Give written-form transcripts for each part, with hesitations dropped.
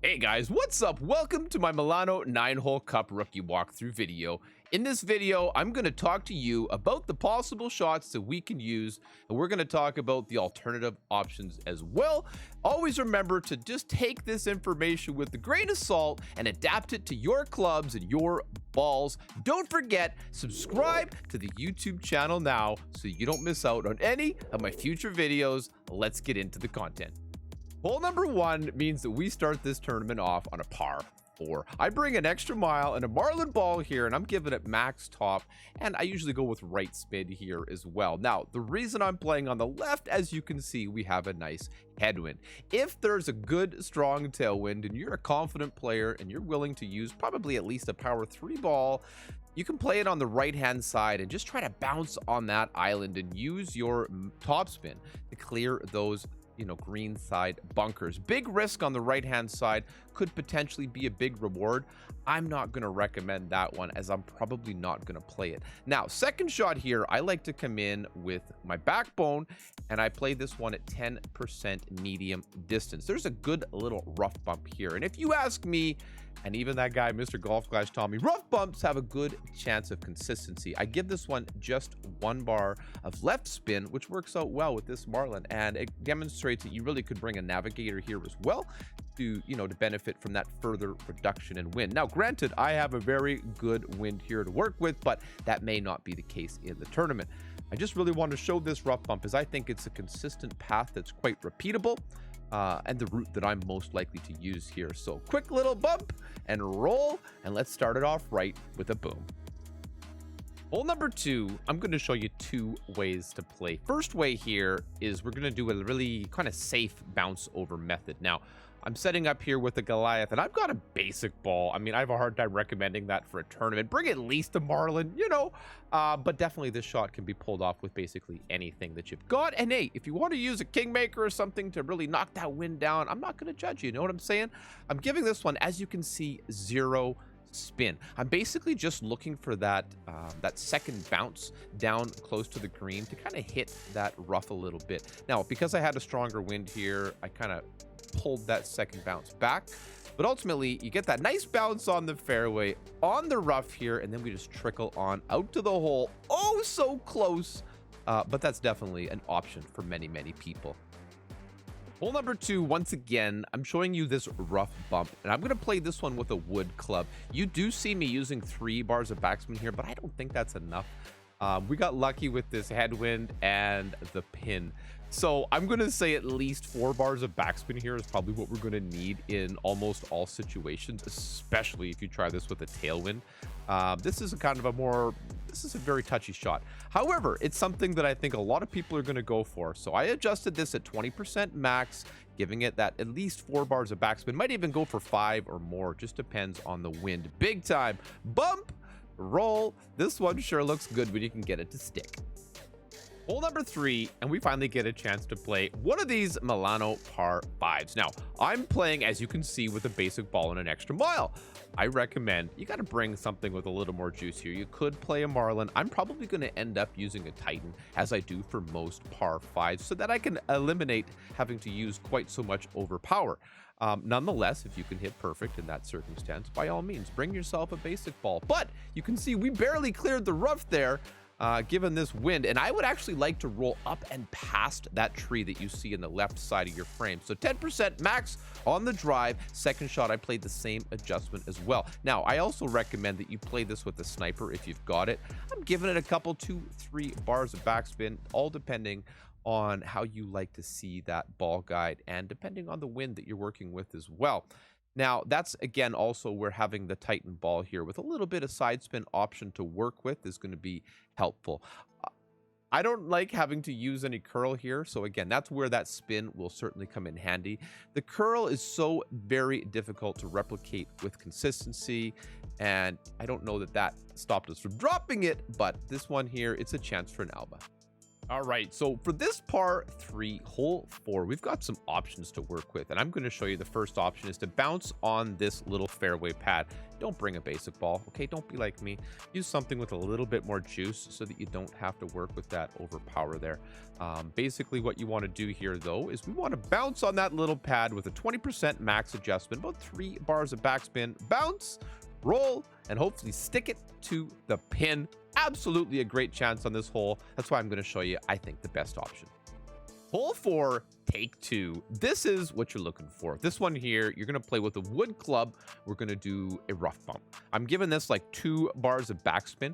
Hey guys, what's up? Welcome to my Milano 9-hole cup rookie walkthrough video. In this video, I'm going to talk to you about the possible shots that we can use, and we're going to talk about the alternative options as well. Always remember to just take this information with a grain of salt and adapt it to your clubs and your balls. Don't forget, subscribe to the YouTube channel now so you don't miss out on any of my future videos. Let's get into the content. Hole number 1 means that we start this tournament off on a par 4. I bring an extra mile and a marlin ball here, and I'm giving it max top, and I usually go with right spin here as well. Now, the reason I'm playing on the left, as you can see, we have a nice headwind. If there's a good, strong tailwind, and you're a confident player, and you're willing to use probably at least a power 3 ball, you can play it on the right-hand side and just try to bounce on that island and use your top spin to clear those green side bunkers. Big risk on the right hand side, could potentially be a big reward. I'm not going to recommend that one, as I'm probably not going to play it. Now, second shot here, I like to come in with my backbone, and I play this one at 10% medium distance. There's a good little rough bump here, and if you ask me, and even that guy, Mr. Golf Clash, Tommy, rough bumps have a good chance of consistency. I give this one just 1 bar of left spin, which works out well with this marlin, and it demonstrates that you really could bring a navigator here as well to benefit from that further reduction in wind. Now, granted, I have a very good wind here to work with, but that may not be the case in the tournament. I just really want to show this rough bump, as I think it's a consistent path that's quite repeatable. And the route that I'm most likely to use here. So quick little bump and roll, and let's start it off right with a boom. Hole number 2, I'm going to show you 2 ways to play. First way here is we're going to do a really kind of safe bounce over method. Now, I'm setting up here with a Goliath, and I've got a basic ball. I mean, I have a hard time recommending that for a tournament. Bring at least a marlin, but definitely this shot can be pulled off with basically anything that you've got. And hey, if you want to use a kingmaker or something to really knock that wind down, I'm not going to judge you. You know what I'm saying? I'm giving this one, as you can see, 0 spin. I'm basically just looking for that that second bounce down close to the green to kind of hit that rough a little bit. Now, because I had a stronger wind here, I kind of pulled that second bounce back, but ultimately you get that nice bounce on the fairway on the rough here, and then we just trickle on out to the hole. Oh, so close, but that's definitely an option for many people. Hole number 2, once again, I'm showing you this rough bump, and I'm going to play this one with a wood club. You do see me using 3 bars of backspin here, but I don't think that's enough. We got lucky with this headwind and the pin. So I'm going to say at least 4 bars of backspin here is probably what we're going to need in almost all situations, especially if you try this with a tailwind. This is a very touchy shot. However, it's something that I think a lot of people are going to go for. So I adjusted this at 20% max, giving it that at least 4 bars of backspin. Might even go for 5 or more. Just depends on the wind. Big time bump, roll. This one sure looks good when you can get it to stick. Hole number 3, and we finally get a chance to play one of these Milano par 5s. Now, I'm playing, as you can see, with a basic ball and an extra mile. I recommend you got to bring something with a little more juice here. You could play a marlin. I'm probably going to end up using a Titan, as I do for most par 5s, so that I can eliminate having to use quite so much overpower. Nonetheless, if you can hit perfect in that circumstance, by all means, bring yourself a basic ball. But you can see we barely cleared the rough there, given this wind, and I would actually like to roll up and past that tree that you see in the left side of your frame. So 10% max on the drive. Second shot, I played the same adjustment as well. Now, I also recommend that you play this with a sniper if you've got it. I'm giving it a couple, 2-3 bars of backspin, all depending on how you like to see that ball guide and depending on the wind that you're working with as well. Now, that's, again, also where having the Titan ball here with a little bit of side spin option to work with is going to be helpful. I don't like having to use any curl here, so again, that's where that spin will certainly come in handy. The curl is so very difficult to replicate with consistency, and I don't know that stopped us from dropping it, but this one here, it's a chance for an alba. All right, so for this par 3, hole 4, we've got some options to work with, and I'm going to show you the first option is to bounce on this little fairway pad. Don't bring a basic ball, okay? Don't be like me. Use something with a little bit more juice so that you don't have to work with that overpower there. Basically, what you want to do here, though, is we want to bounce on that little pad with a 20% max adjustment, about 3 bars of backspin, bounce, roll, and hopefully stick it to the pin. Absolutely a great chance on this hole. That's why I'm going to show you, I think, the best option. Hole 4, take 2. This is what you're looking for. This one here, you're going to play with a wood club. We're going to do a rough bump. I'm giving this like 2 bars of backspin,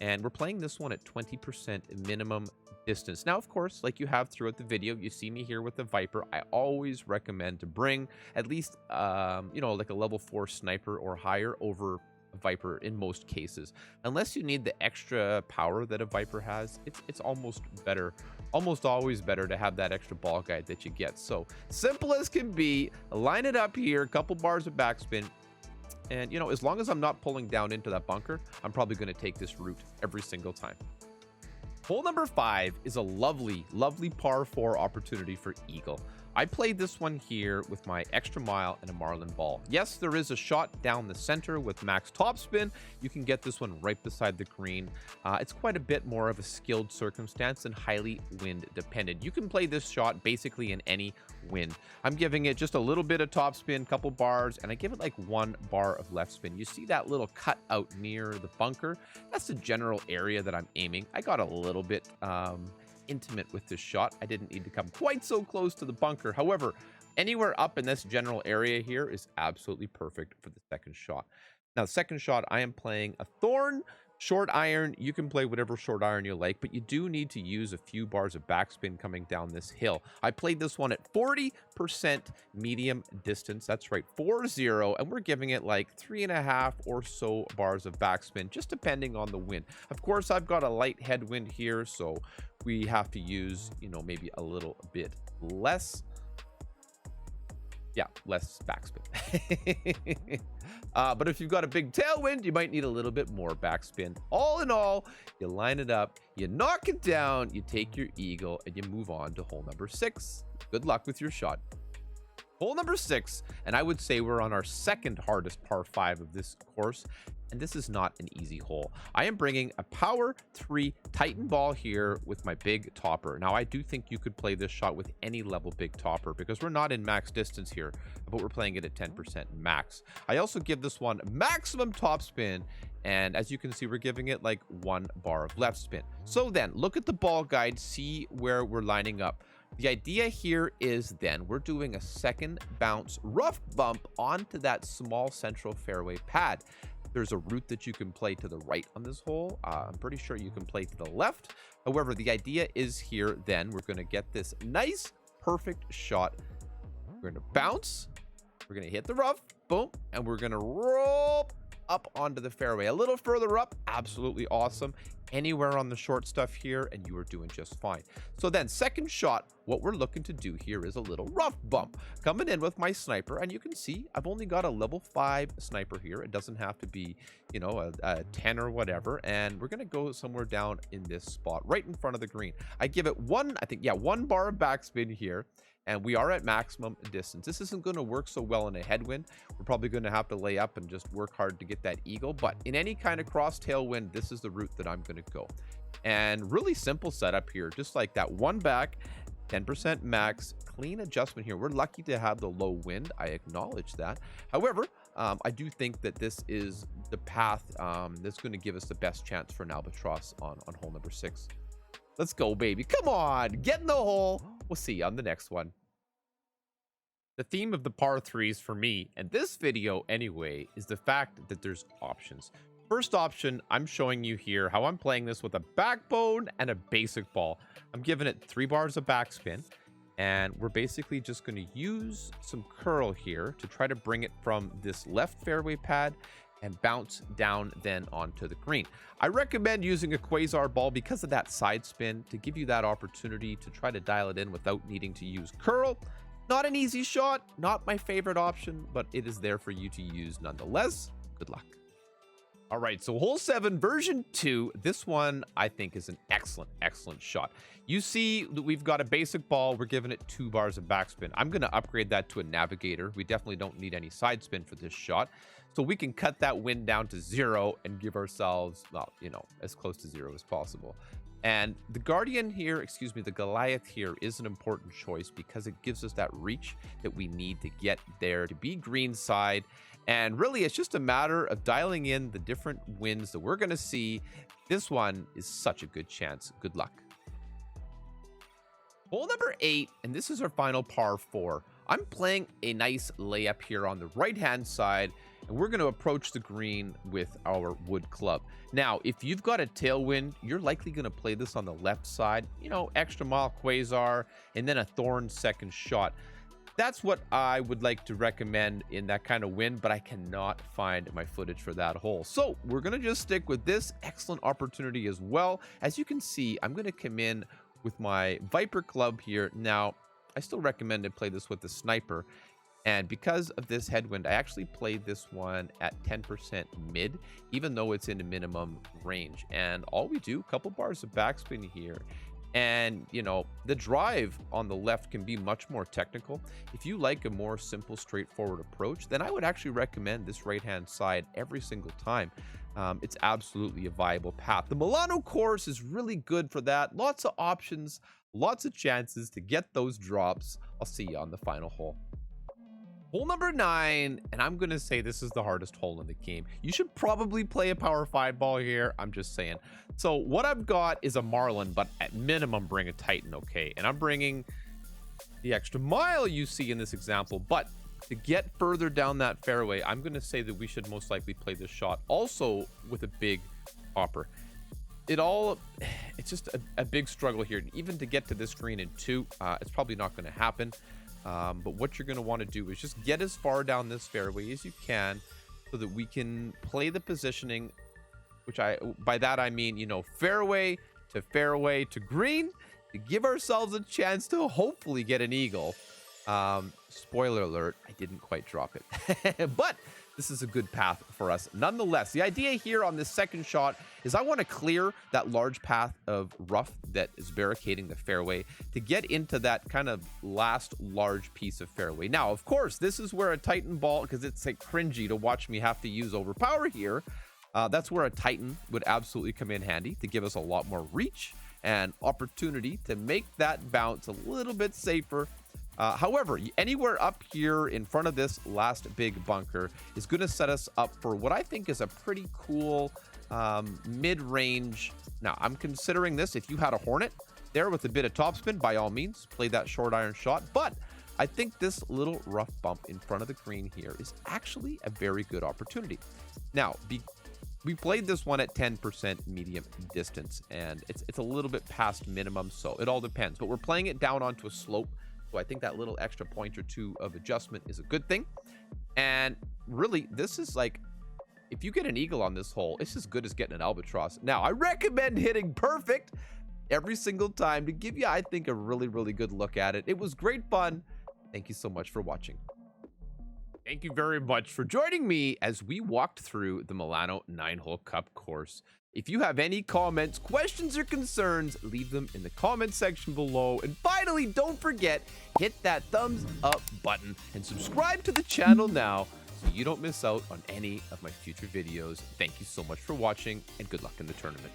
and we're playing this one at 20% minimum distance. Now, of course, like you have throughout the video, you see me here with the Viper. I always recommend to bring at least, you know, like a level 4 sniper or higher over Viper in most cases. Unless you need the extra power that a Viper has, it's almost always better to have that extra ball guide that you get. So simple as can be, line it up here, a couple bars of backspin, and you know, as long as I'm not pulling down into that bunker, I'm probably going to take this route every single time. Hole number 5 is a lovely par 4 opportunity for eagle. I played this one here with my extra mile and a marlin ball. Yes, there is a shot down the center with max topspin. You can get this one right beside the green. It's quite a bit more of a skilled circumstance and highly wind dependent. You can play this shot basically in any wind. I'm giving it just a little bit of topspin, couple bars, and I give it like 1 bar of left spin. You see that little cut out near the bunker? That's the general area that I'm aiming. I got a little bit intimate with this shot. I didn't need to come quite so close to the bunker. However, anywhere up in this general area here is absolutely perfect for the second shot. Now, the second shot, I am playing a thorn short iron. You can play whatever short iron you like, but you do need to use a few bars of backspin coming down this hill. I played this one at 40% medium distance. That's right, 40, and we're giving it like 3.5 or so bars of backspin, just depending on the wind. Of course, I've got a light headwind here, so we have to use, you know, maybe a little bit less. Yeah, less backspin. But if you've got a big tailwind, you might need a little bit more backspin. All in all, you line it up, you knock it down, you take your eagle, and you move on to hole number 6. Good luck with your shot. Hole number 6, and I would say we're on our second hardest par 5 of this course, and this is not an easy hole. I am bringing a power 3 Titan ball here with my big topper. Now, I do think you could play this shot with any level big topper because we're not in max distance here, but we're playing it at 10% max. I also give this one maximum top spin, and as you can see, we're giving it like 1 bar of left spin. So then, look at the ball guide, see where we're lining up. The idea here is then we're doing a second bounce rough bump onto that small central fairway pad. There's a route that you can play to the right on this hole. I'm pretty sure you can play to the left. However, the idea is here then we're going to get this nice, perfect shot. We're going to bounce. We're going to hit the rough. Boom. And we're going to roll up onto the fairway. A little further up. Absolutely awesome. Anywhere on the short stuff here, and you are doing just fine. So then, second shot, what we're looking to do here is a little rough bump. Coming in with my sniper, and you can see I've only got a level 5 sniper here. It doesn't have to be, you know, a 10 or whatever. And we're going to go somewhere down in this spot, right in front of the green. I give it 1 bar of backspin here. And we are at maximum distance. This isn't going to work so well in a headwind. We're probably going to have to lay up and just work hard to get that eagle. But in any kind of cross tailwind, this is the route that I'm going to go. And really simple setup here. Just like that, 1 back, 10% max, clean adjustment here. We're lucky to have the low wind. I acknowledge that. However, I do think that this is the path that's going to give us the best chance for an albatross on hole number 6. Let's go, baby. Come on. Get in the hole. We'll see you on the next one. The theme of the par 3s for me, and this video anyway, is the fact that there's options. First option, I'm showing you here how I'm playing this with a backbone and a basic ball. I'm giving it 3 bars of backspin, and we're basically just going to use some curl here to try to bring it from this left fairway pad and bounce down then onto the green. I recommend using a quasar ball because of that side spin to give you that opportunity to try to dial it in without needing to use curl. Not an easy shot, not my favorite option, but it is there for you to use nonetheless. Good luck. All right, so hole 7, version 2. This one I think is an excellent shot. You see that we've got a basic ball. We're giving it 2 bars of backspin. I'm going to upgrade that to a navigator. We definitely don't need any side spin for this shot. So we can cut that wind down to 0 and give ourselves, well, you know, as close to 0 as possible. And the Guardian here, excuse me, the Goliath here is an important choice because it gives us that reach that we need to get there to be green side. And really, it's just a matter of dialing in the different winds that we're going to see. This one is such a good chance. Good luck. Hole number 8, and this is our final par 4. I'm playing a nice layup here on the right-hand side, and we're going to approach the green with our wood club. Now, if you've got a tailwind, you're likely going to play this on the left side, you know, extra mile quasar, and then a thorn second shot. That's what I would like to recommend in that kind of wind, but I cannot find my footage for that hole. So we're going to just stick with this excellent opportunity as well. As you can see, I'm going to come in with my Viper club here. Now, I still recommend to play this with the sniper. And because of this headwind, I actually played this one at 10% mid, even though it's in a minimum range. And all we do, a couple bars of backspin here. And, you know, the drive on the left can be much more technical. If you like a more simple, straightforward approach, then I would actually recommend this right-hand side every single time. It's absolutely a viable path. The Milano course is really good for that. Lots of options, lots of chances to get those drops. I'll see you on the final hole. Hole number 9, and I'm going to say this is the hardest hole in the game. You should probably play a power 5 ball here. I'm just saying. So what I've got is a Marlin, but at minimum bring a Titan, okay? And I'm bringing the extra mile you see in this example, but to get further down that fairway, I'm going to say that we should most likely play this shot also with a big hopper. It's just a big struggle here. Even to get to this green in 2, it's probably not going to happen. But what you're going to want to do is just get as far down this fairway as you can so that we can play the positioning, which by that I mean, you know, fairway to green, to give ourselves a chance to hopefully get an eagle. Spoiler alert, I didn't quite drop it. But this is a good path for us nonetheless. The idea here on this second shot is I want to clear that large path of rough that is barricading the fairway to get into that kind of last large piece of fairway. Now, of course, this is where a Titan ball, because it's like cringy to watch me have to use overpower here. That's where a Titan would absolutely come in handy to give us a lot more reach and opportunity to make that bounce a little bit safer. However, anywhere up here in front of this last big bunker is going to set us up for what I think is a pretty cool mid-range. Now, I'm considering this. If you had a Hornet there with a bit of topspin, by all means, play that short iron shot. But I think this little rough bump in front of the green here is actually a very good opportunity. Now, we played this one at 10% medium distance, and it's a little bit past minimum, so it all depends. But we're playing it down onto a slope. So I think that little extra point or two of adjustment is a good thing. And really, this is like, if you get an eagle on this hole, it's as good as getting an albatross. Now, I recommend hitting perfect every single time to give you, I think, a really, really good look at it. It was great fun. Thank you so much for watching. Thank you very much for joining me as we walked through the Milano 9-hole Cup course. If you have any comments, questions, or concerns, leave them in the comment section below. And finally, don't forget, hit that thumbs up button and subscribe to the channel now so you don't miss out on any of my future videos. Thank you so much for watching, and good luck in the tournament.